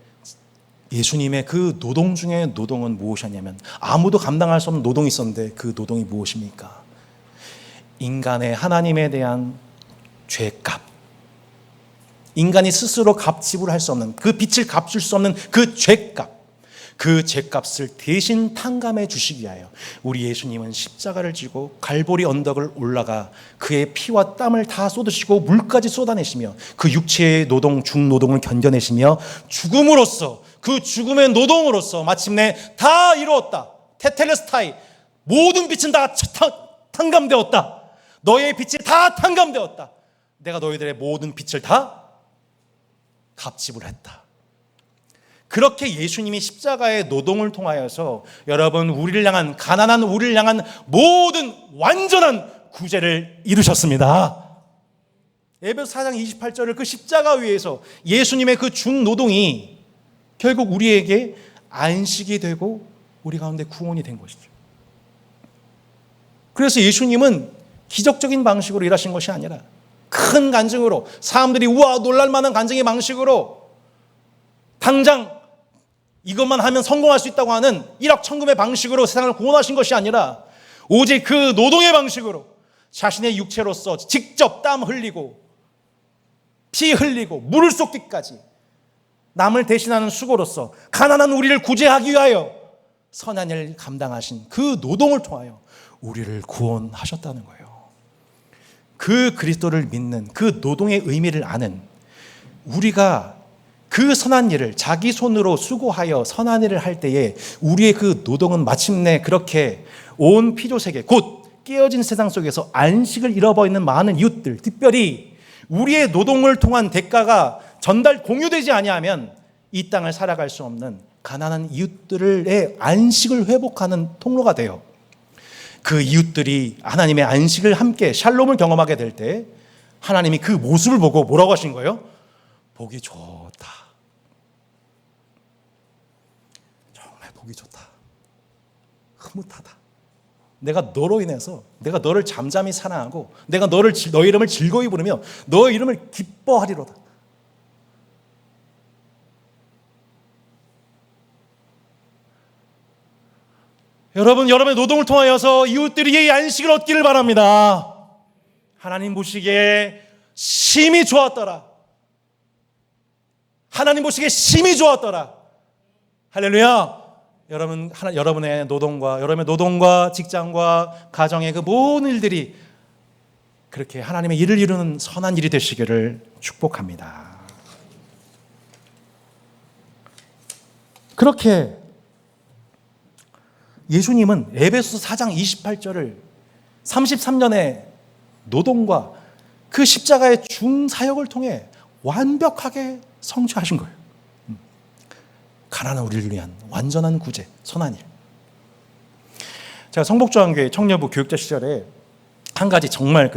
예수님의 그 노동 중에 노동은 무엇이었냐면, 아무도 감당할 수 없는 노동이 있었는데 그 노동이 무엇입니까? 인간의 하나님에 대한 죄값, 인간이 스스로 값지불할 수 없는, 그 빛을 값줄 수 없는 그 죄값, 그 죄값을 대신 탕감해 주시기 위하여 우리 예수님은 십자가를 지고 갈보리 언덕을 올라가 그의 피와 땀을 다 쏟으시고 물까지 쏟아내시며 그 육체의 노동, 중노동을 견뎌내시며 죽음으로써, 그 죽음의 노동으로써 마침내 다 이루었다, 테텔레스타이, 모든 빛은 다 탕감되었다, 너의 빛이 다 탕감되었다, 내가 너희들의 모든 빛을 다 값지불했다. 그렇게 예수님이 십자가의 노동을 통하여서 여러분, 우리를 향한, 가난한 우리를 향한 모든 완전한 구제를 이루셨습니다. 에베소 4장 28절을 그 십자가 위에서 예수님의 그 중노동이 결국 우리에게 안식이 되고 우리 가운데 구원이 된 것이죠. 그래서 예수님은 기적적인 방식으로 일하신 것이 아니라 큰 간증으로, 사람들이 우와 놀랄만한 간증의 방식으로 당장 이것만 하면 성공할 수 있다고 하는 일확천금의 방식으로 세상을 구원하신 것이 아니라 오직 그 노동의 방식으로 자신의 육체로서 직접 땀 흘리고 피 흘리고 물을 쏟기까지 남을 대신하는 수고로서 가난한 우리를 구제하기 위하여 선한 일을 감당하신 그 노동을 통하여 우리를 구원하셨다는 거예요. 그 그리스도를 믿는, 그 노동의 의미를 아는 우리가 그 선한 일을 자기 손으로 수고하여 선한 일을 할 때에 우리의 그 노동은 마침내 그렇게 온 피조세계, 곧 깨어진 세상 속에서 안식을 잃어버리는 많은 이웃들, 특별히 우리의 노동을 통한 대가가 공유되지 아니하면 이 땅을 살아갈 수 없는 가난한 이웃들의 안식을 회복하는 통로가 돼요. 그 이웃들이 하나님의 안식을 함께 샬롬을 경험하게 될 때 하나님이 그 모습을 보고 뭐라고 하신 거예요? 보기 좋다. 정말 보기 좋다. 흐뭇하다. 내가 너로 인해서, 내가 너를 잠잠히 사랑하고 내가 너의 이름을 즐거이 부르며 너의 이름을 기뻐하리로다. 여러분, 여러분의 노동을 통하여서 이웃들이 이 안식을 얻기를 바랍니다. 하나님 보시기에 심히 좋았더라. 하나님 보시기에 심히 좋았더라. 할렐루야. 여러분의 노동과 직장과 가정의 그 모든 일들이 그렇게 하나님의 일을 이루는 선한 일이 되시기를 축복합니다. 그렇게 예수님은 에베소서 4장 28절을 33년의 노동과 그 십자가의 중사역을 통해 완벽하게 성취하신 거예요. 가난한 우리를 위한 완전한 구제, 선한 일. 제가 성복주한교회 청년부 교육자 시절에 한 가지 정말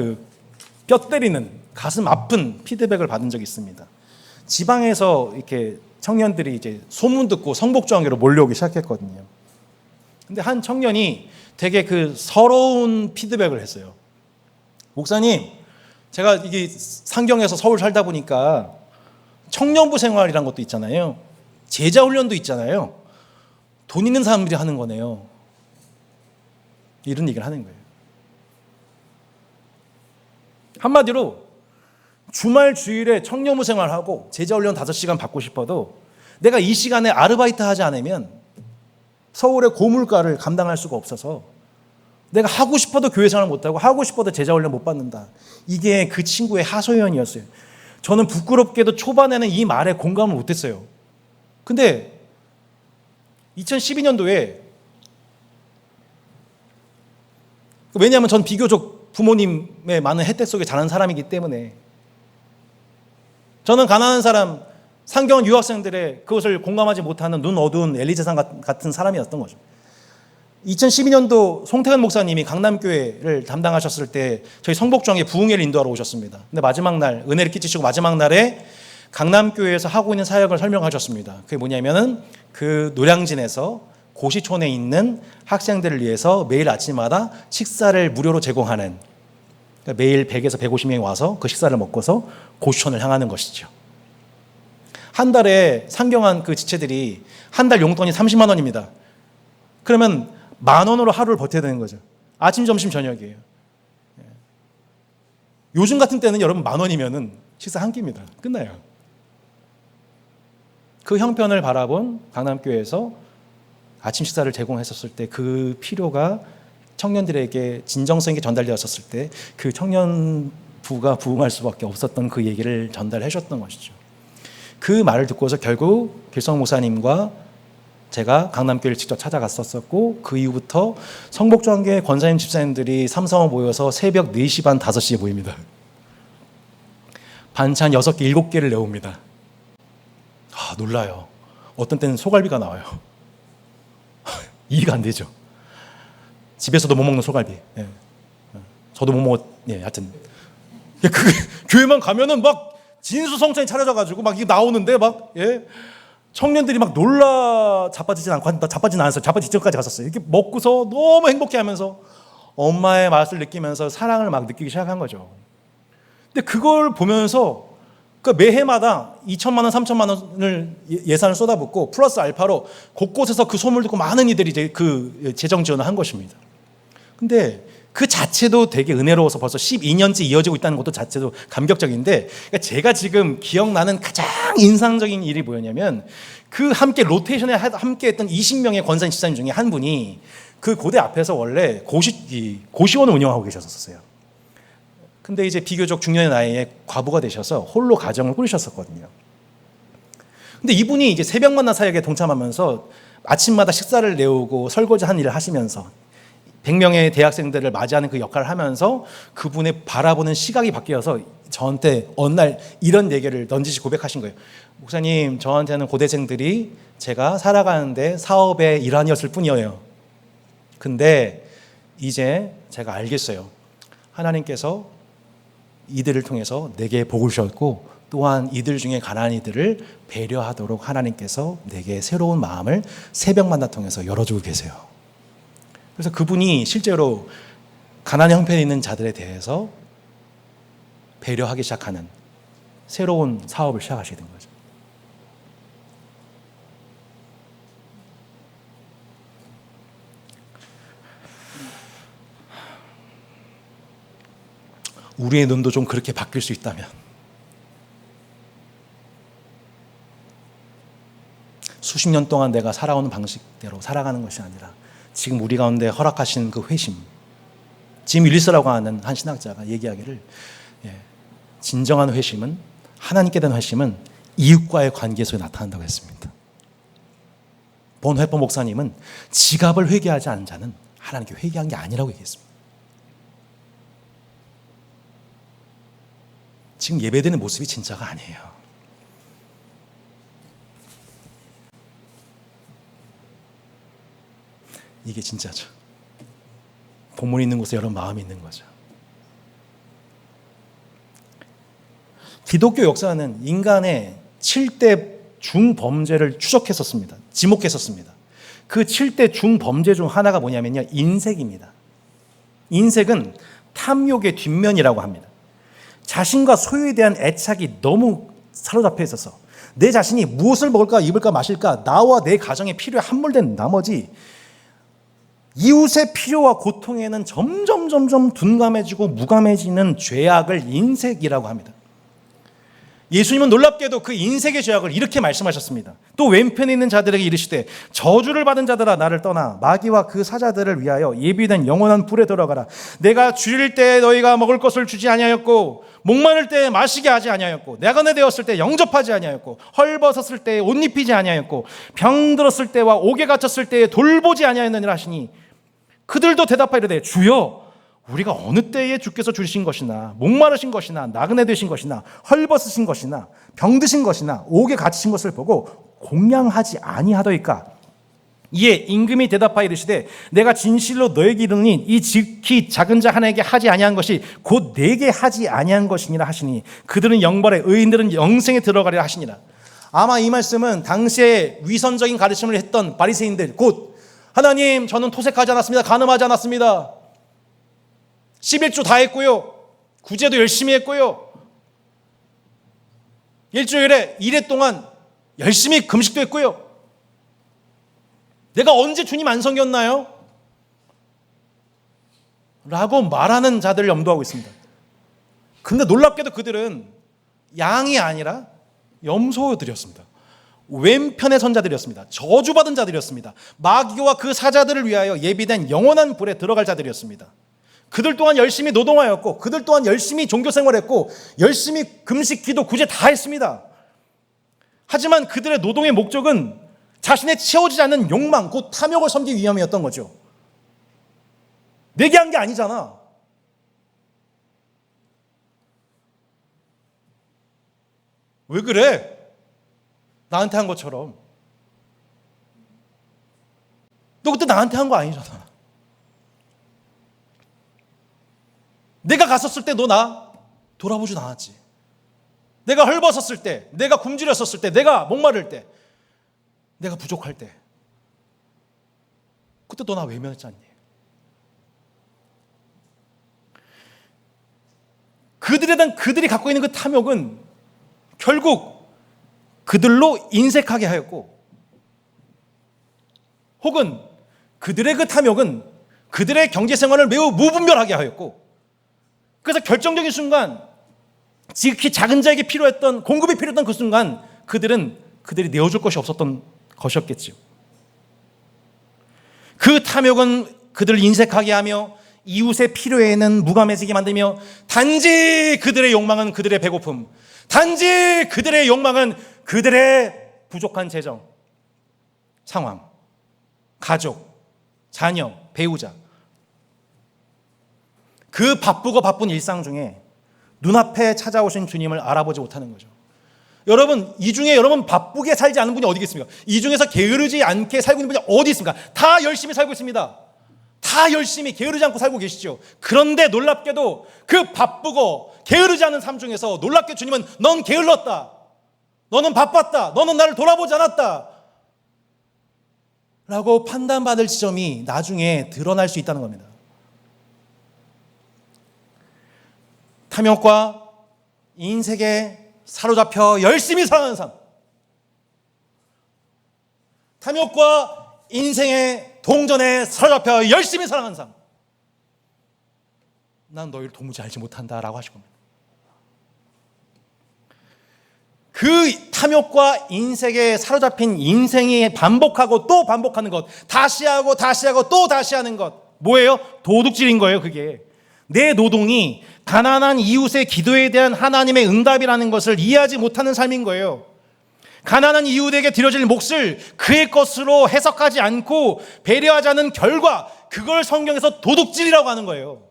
뼈 때리는 가슴 아픈 피드백을 받은 적이 있습니다. 지방에서 이렇게 청년들이 이제 소문 듣고 성복주한교회로 몰려오기 시작했거든요. 근데 한 청년이 되게 서러운 피드백을 했어요. 목사님, 제가 이게 상경에서 서울 살다 보니까 청년부 생활이란 것도 있잖아요. 제자 훈련도 있잖아요. 돈 있는 사람들이 하는 거네요. 이런 얘기를 하는 거예요. 한마디로 주말 주일에 청년부 생활하고 제자 훈련 5시간 받고 싶어도 내가 이 시간에 아르바이트 하지 않으면 서울의 고물가를 감당할 수가 없어서 내가 하고 싶어도 교회 생활 못하고 하고 싶어도 제자 훈련 못 받는다. 이게 그 친구의 하소연이었어요. 저는 부끄럽게도 초반에는 이 말에 공감을 못했어요. 근데 2012년도에, 왜냐하면 전 비교적 부모님의 많은 혜택 속에 자란 사람이기 때문에, 저는 가난한 사람, 상경한 유학생들의 그것을 공감하지 못하는 눈 어두운 엘리제상 같은 사람이었던 거죠. 2012년도 송태근 목사님이 강남교회를 담당하셨을 때 저희 성복주한교회 부흥회를 인도하러 오셨습니다. 근데 마지막 날, 은혜를 끼치시고 마지막 날에 강남교회에서 하고 있는 사역을 설명하셨습니다. 그게 뭐냐면은 그 노량진에서 고시촌에 있는 학생들을 위해서 매일 아침마다 식사를 무료로 제공하는, 그러니까 매일 100에서 150명이 와서 그 식사를 먹고서 고시촌을 향하는 것이죠. 한 달에 상경한 그 지체들이 한 달 용돈이 30만 원입니다. 그러면 10,000원으로 하루를 버텨야 되는 거죠. 아침, 점심, 저녁이에요. 요즘 같은 때는 여러분 10,000원이면은 식사 한 끼입니다. 끝나요. 그 형편을 바라본 강남교회에서 아침 식사를 제공했었을 때 그 필요가 청년들에게 진정성 있게 전달되었을 때 그 청년부가 부흥할 수밖에 없었던 그 얘기를 전달해 줬던 것이죠. 그 말을 듣고서 결국 길성 목사님과 제가 강남교회를 직접 찾아갔었고, 그 이후부터 성복주한교회 권사님 집사님들이 삼성을 모여서 새벽 4시 반 5시에 모입니다. 반찬 6개 7개를 내옵니다. 놀라요. 어떤 때는 소갈비가 나와요. 이해가 안 되죠. 집에서도 못 먹는 소갈비. 예. 저도 못 먹었. 예, 하여튼 그 교회만 가면은 막 진수성찬이 차려져가지고 막 이게 나오는데 막, 예, 청년들이 막 놀라 자빠지진 않고, 자빠지진 않았어요. 자빠지기 전까지 갔었어요. 이렇게 먹고서 너무 행복해하면서 엄마의 맛을 느끼면서 사랑을 막 느끼기 시작한 거죠. 근데 그걸 보면서 매해마다 2천만 원, 3천만 원을 예산을 쏟아붓고 플러스 알파로 곳곳에서 그 소문을 듣고 많은 이들이 이제 그 재정 지원을 한 것입니다. 근데 그 자체도 되게 은혜로워서 벌써 12년째 이어지고 있다는 것도 자체도 감격적인데, 그러니까 제가 지금 기억나는 가장 인상적인 일이 뭐였냐면, 그 함께 로테이션에 함께 했던 20명의 권사님 집사님 중에 한 분이 그 고대 앞에서 원래 고시원을 운영하고 계셨었어요. 근데 이제 비교적 중년의 나이에 과부가 되셔서 홀로 가정을 꾸리셨었거든요. 근데 이분이 이제 새벽 만나 사역에 동참하면서 아침마다 식사를 내오고 설거지한 일을 하시면서 100명의 대학생들을 맞이하는 그 역할을 하면서 그분의 바라보는 시각이 바뀌어서 저한테 어느 날 이런 얘기를 넌지시 고백하신 거예요. 목사님, 저한테는 고대생들이 제가 살아가는데 사업의 일환이었을 뿐이에요. 근데 이제 제가 알겠어요. 하나님께서 이들을 통해서 내게 복을 주셨고, 또한 이들 중에 가난한 이들을 배려하도록 하나님께서 내게 새로운 마음을 새벽 만나 통해서 열어주고 계세요. 그래서 그분이 실제로 가난의 형편에 있는 자들에 대해서 배려하기 시작하는 새로운 사업을 시작하시게 된 거죠. 우리의 눈도 좀 그렇게 바뀔 수 있다면, 수십 년 동안 내가 살아오는 방식대로 살아가는 것이 아니라 지금 우리 가운데 허락하신 그 회심, 짐 윌리스라고 하는 한 신학자가 얘기하기를, 진정한 회심은, 하나님께 대한 회심은 이웃과의 관계 속에 나타난다고 했습니다. 본회포 목사님은 지갑을 회개하지 않은 자는 하나님께 회개한 게 아니라고 얘기했습니다. 지금 예배드리는 모습이 진짜가 아니에요. 이게 진짜죠. 본문이 있는 곳에 여러분 마음이 있는 거죠. 기독교 역사는 인간의 7대 중범죄를 추적했었습니다. 지목했었습니다. 그 7대 중범죄 중 하나가 뭐냐면요, 인색입니다. 인색은 탐욕의 뒷면이라고 합니다. 자신과 소유에 대한 애착이 너무 사로잡혀 있어서 내 자신이 무엇을 먹을까 입을까 마실까 나와 내 가정의 필요에 함몰된 나머지 이웃의 필요와 고통에는 점점 둔감해지고 무감해지는 죄악을 인색이라고 합니다. 예수님은 놀랍게도 그 인색의 죄악을 이렇게 말씀하셨습니다. 또 왼편에 있는 자들에게 이르시되 저주를 받은 자들아 나를 떠나 마귀와 그 사자들을 위하여 예비된 영원한 불에 들어가라. 내가 줄일 때 너희가 먹을 것을 주지 아니하였고 목마를 때 마시게 하지 아니하였고 나그네 되었을 때 영접하지 아니하였고 헐벗었을 때 옷 입히지 아니하였고 병들었을 때와 옥에 갇혔을 때에 돌보지 아니하였느니라 하시니 그들도 대답하이르되 주여 우리가 어느 때에 주께서 주신 것이나 목마르신 것이나 나그네 되신 것이나 헐벗으신 것이나 병드신 것이나 옥에 갇히신 것을 보고 공양하지 아니하더이까. 이에 임금이 대답하여 이르시되 내가 진실로 너에게 이르노니 이 지극히 작은 자 하나에게 하지 아니한 것이 곧 내게 하지 아니한 것이니라 하시니 그들은 영벌에 의인들은 영생에 들어가리라 하시니라. 아마 이 말씀은 당시에 위선적인 가르침을 했던 바리새인들, 곧 하나님 저는 토색하지 않았습니다, 간음하지 않았습니다, 11조 다 했고요, 구제도 열심히 했고요, 일주일에 1회 동안 열심히 금식도 했고요, 내가 언제 주님 안 섬겼나요? 라고 말하는 자들을 염두하고 있습니다. 근데 놀랍게도 그들은 양이 아니라 염소들이었습니다. 왼편의 선자들이었습니다. 저주받은 자들이었습니다. 마귀와 그 사자들을 위하여 예비된 영원한 불에 들어갈 자들이었습니다. 그들 또한 열심히 노동하였고 그들 또한 열심히 종교생활했고 열심히 금식, 기도, 구제 다 했습니다. 하지만 그들의 노동의 목적은 자신의 채워지지 않는 욕망, 곧 탐욕을 섬기기 위함이었던 거죠. 내게 한 게 아니잖아. 왜 그래? 나한테 한 것처럼. 너 그때 나한테 한 거 아니잖아. 내가 갔었을 때 너 나 돌아보지 않았지. 내가 헐벗었을 때, 내가 굶주렸었을 때, 내가 목마를 때, 내가 부족할 때, 그때 너 나 외면했지 않니? 그들에 대한 그들이 갖고 있는 그 탐욕은 결국 그들로 인색하게 하였고, 혹은 그들의 그 탐욕은 그들의 경제생활을 매우 무분별하게 하였고, 그래서 결정적인 순간 지극히 작은 자에게 필요했던 공급이 필요했던 그 순간 그들이 내어줄 것이 없었던 것이었겠죠. 그 탐욕은 그들을 인색하게 하며 이웃의 필요에는 무감해지게 만들며 단지 그들의 욕망은 그들의 배고픔, 단지 그들의 욕망은 그들의 부족한 재정, 상황, 가족, 자녀, 배우자, 그 바쁘고 바쁜 일상 중에 눈앞에 찾아오신 주님을 알아보지 못하는 거죠. 여러분, 이 중에 여러분 바쁘게 살지 않은 분이 어디 있습니까? 이 중에서 게으르지 않게 살고 있는 분이 어디 있습니까? 다 열심히 살고 있습니다. 다 열심히 게으르지 않고 살고 계시죠. 그런데 놀랍게도 그 바쁘고 게으르지 않은 삶 중에서 놀랍게 주님은 넌 게을렀다, 너는 바빴다, 너는 나를 돌아보지 않았다 라고 판단받을 지점이 나중에 드러날 수 있다는 겁니다. 탐욕과 인색에 사로잡혀 열심히 살아가는 삶, 탐욕과 인생의 동전에 사로잡혀 열심히 살아가는 삶, 난 너희를 도무지 알지 못한다라고 하실 겁니다. 그 탐욕과 인색에 사로잡힌 인생이 반복하고 또 반복하는 것, 다시 하고 다시 하고 또 다시 하는 것, 뭐예요? 도둑질인 거예요. 그게 내 노동이 가난한 이웃의 기도에 대한 하나님의 응답이라는 것을 이해하지 못하는 삶인 거예요. 가난한 이웃에게 드려질 몫을 그의 것으로 해석하지 않고 배려하지 않은 결과, 그걸 성경에서 도둑질이라고 하는 거예요.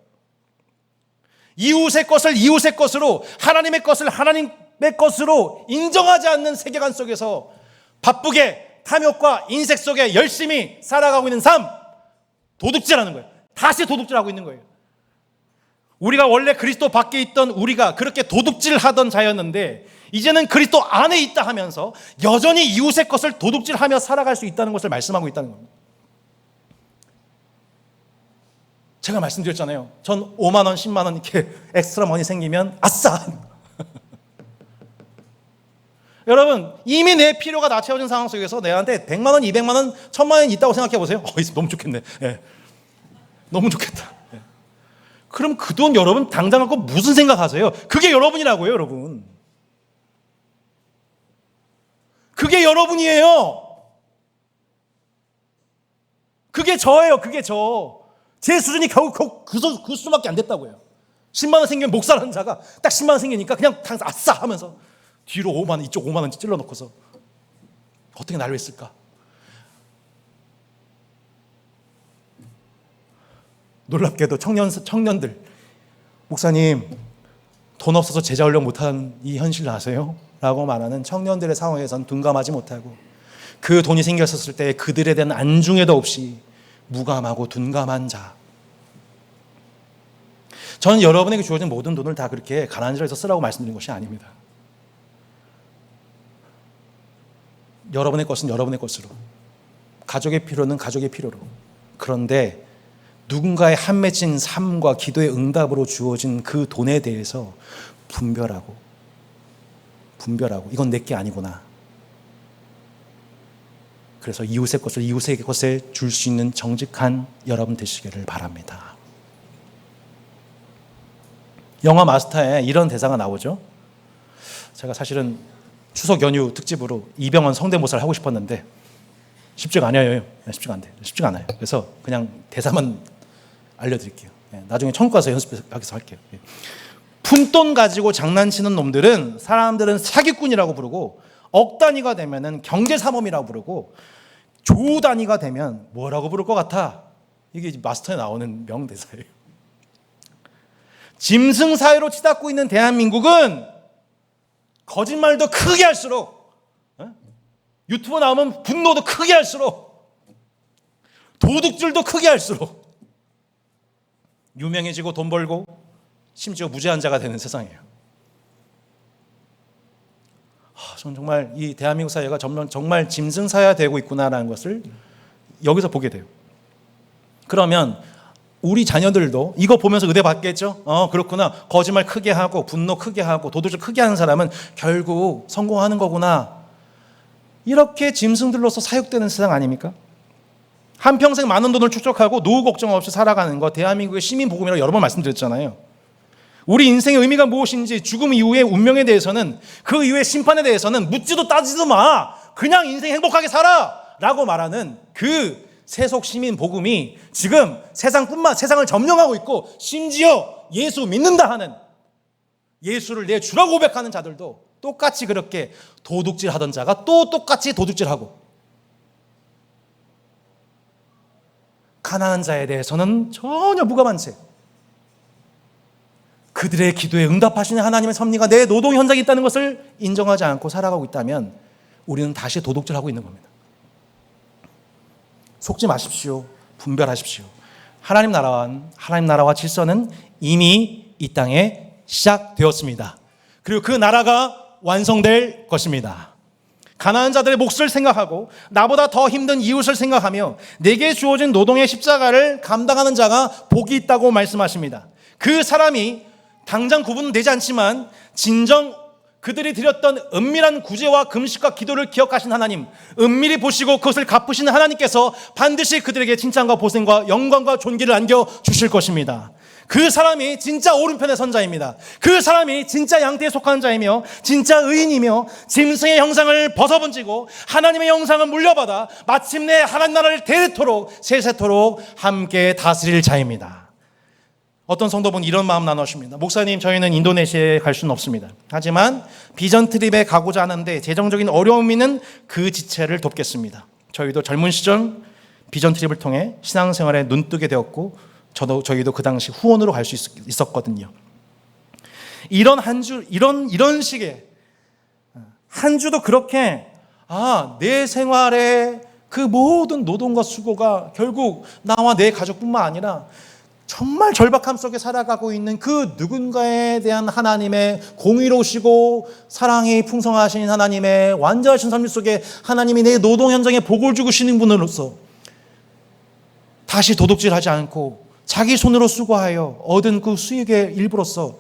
이웃의 것을 이웃의 것으로, 하나님의 것을 하나님의 것으로 인정하지 않는 세계관 속에서 바쁘게 탐욕과 인색 속에 열심히 살아가고 있는 삶, 도둑질하는 거예요. 다시 도둑질하고 있는 거예요. 우리가 원래 그리스도 밖에 있던 우리가 그렇게 도둑질하던 자였는데 이제는 그리스도 안에 있다 하면서 여전히 이웃의 것을 도둑질하며 살아갈 수 있다는 것을 말씀하고 있다는 겁니다. 제가 말씀드렸잖아요. 전 5만 원, 10만 원 이렇게 엑스트라 머니 생기면 아싸! 여러분, 이미 내 필요가 다 채워진 상황 속에서 내한테 100만 원, 200만 원, 1000만 원 있다고 생각해 보세요. 너무 좋겠네. 예. 너무 좋겠다. 예. 그럼 그 돈 여러분 당장 갖고 무슨 생각하세요? 그게 여러분이라고요, 여러분. 그게 여러분이에요. 그게 저예요, 그게 저. 제 수준이 겨우 그 수준밖에 안 됐다고요. 10만 원 생기면 목사라는 자가 딱 10만 원 생기니까 그냥 아싸 하면서 뒤로 5만 원, 이쪽 5만 원 찔러 놓고서 어떻게 나를 했을까? 놀랍게도 청년들, 목사님 돈 없어서 제자 훈련 못하는 이 현실 아세요? 라고 말하는 청년들의 상황에선 둔감하지 못하고 그 돈이 생겼을 때 그들에 대한 안중에도 없이 무감하고 둔감한 자. 저는 여러분에게 주어진 모든 돈을 다 그렇게 가난한 자에서 쓰라고 말씀드린 것이 아닙니다. 여러분의 것은 여러분의 것으로, 가족의 필요는 가족의 필요로. 그런데 누군가의 한 맺힌 삶과 기도의 응답으로 주어진 그 돈에 대해서 분별하고 이건 내게 아니구나. 그래서 이웃의 것을 이웃의 것에 줄 수 있는 정직한 여러분 되시기를 바랍니다. 영화 마스터에 이런 대사가 나오죠. 제가 사실은 추석 연휴 특집으로 이병헌 성대모사를 하고 싶었는데 쉽지가 않아요. 쉽지가 안 돼요. 쉽지가 않아요. 그래서 그냥 대사만 알려드릴게요. 나중에 천국 가서 연습해서 할게요. 푼돈 가지고 장난치는 놈들은 사람들은 사기꾼이라고 부르고, 억 단위가 되면은 경제사범이라고 부르고, 조 단위가 되면 뭐라고 부를 것 같아? 이게 마스터에 나오는 명대사예요. 짐승 사회로 치닫고 있는 대한민국은 거짓말도 크게 할수록, 유튜브 나오면 분노도 크게 할수록, 도둑질도 크게 할수록 유명해지고 돈 벌고 심지어 무죄한 자가 되는 세상이에요. 저는 정말 이 대한민국 사회가 정말 짐승 사회가 되고 있구나라는 것을 여기서 보게 돼요. 그러면 우리 자녀들도 이거 보면서 의대 받겠죠? 그렇구나. 거짓말 크게 하고 분노 크게 하고 도둑질 크게 하는 사람은 결국 성공하는 거구나. 이렇게 짐승들로서 사육되는 세상 아닙니까? 한평생 많은 돈을 축적하고 노후 걱정 없이 살아가는 것, 대한민국의 시민복음이라고 여러 번 말씀드렸잖아요. 우리 인생의 의미가 무엇인지, 죽음 이후의 운명에 대해서는, 그 이후의 심판에 대해서는 묻지도 따지도 마. 그냥 인생 행복하게 살아 라고 말하는 그 세속 시민 복음이 지금 세상을 점령하고 있고, 심지어 예수 믿는다 하는, 예수를 내 주라고 고백하는 자들도 똑같이 그렇게 도둑질하던 자가 또 똑같이 도둑질하고, 가난한 자에 대해서는 전혀 무감한 채 그들의 기도에 응답하시는 하나님의 섭리가 내 노동 현장에 있다는 것을 인정하지 않고 살아가고 있다면 우리는 다시 도둑질하고 있는 겁니다. 속지 마십시오. 분별하십시오. 하나님 나라와 질서는 이미 이 땅에 시작되었습니다. 그리고 그 나라가 완성될 것입니다. 가난한 자들의 몫을 생각하고 나보다 더 힘든 이웃을 생각하며 내게 주어진 노동의 십자가를 감당하는 자가 복이 있다고 말씀하십니다. 그 사람이 당장 구분은 되지 않지만 진정 그들이 드렸던 은밀한 구제와 금식과 기도를 기억하신 하나님, 은밀히 보시고 그것을 갚으시는 하나님께서 반드시 그들에게 칭찬과 보상과 영광과 존귀를 안겨주실 것입니다. 그 사람이 진짜 오른편의 선자입니다. 그 사람이 진짜 양태에 속하는 자이며 진짜 의인이며 짐승의 형상을 벗어번지고 하나님의 형상을 물려받아 마침내 하나님 나라를 대토록 세세토록 함께 다스릴 자입니다. 어떤 성도분 이런 마음 나누십니다. 목사님, 저희는 인도네시아에 갈 수는 없습니다. 하지만 비전 트립에 가고자 하는데 재정적인 어려움이 있는 그 지체를 돕겠습니다. 저희도 젊은 시절 비전 트립을 통해 신앙생활에 눈뜨게 되었고 저희도 그 당시 후원으로 갈 수 있었거든요. 이런 한 주, 이런 식의 한 주도 그렇게 내 생활에 그 모든 노동과 수고가 결국 나와 내 가족뿐만 아니라 정말 절박함 속에 살아가고 있는 그 누군가에 대한 하나님의 공의로우시고 사랑이 풍성하신 하나님의 완전하신 섭리 속에 하나님이 내 노동 현장에 복을 주고 시는 분으로서 다시 도둑질하지 않고 자기 손으로 수고하여 얻은 그 수익의 일부로서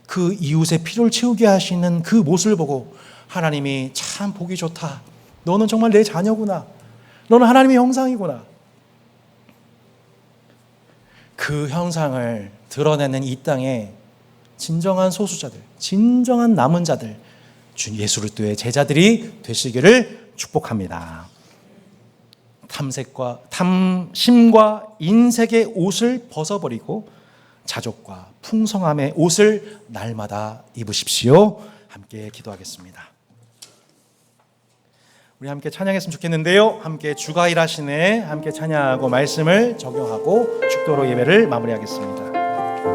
그 이웃의 필요를 채우게 하시는 그 모습을 보고 하나님이 참 보기 좋다. 너는 정말 내 자녀구나. 너는 하나님의 형상이구나. 그 형상을 드러내는 이 땅에 진정한 소수자들, 진정한 남은 자들, 주 예수 그리스도의 제자들이 되시기를 축복합니다. 탐심과 인색의 옷을 벗어버리고 자족과 풍성함의 옷을 날마다 입으십시오. 함께 기도하겠습니다. 우리 함께 찬양했으면 좋겠는데요. 함께 주가 일하시네 함께 찬양하고 말씀을 적용하고 축도로 예배를 마무리하겠습니다.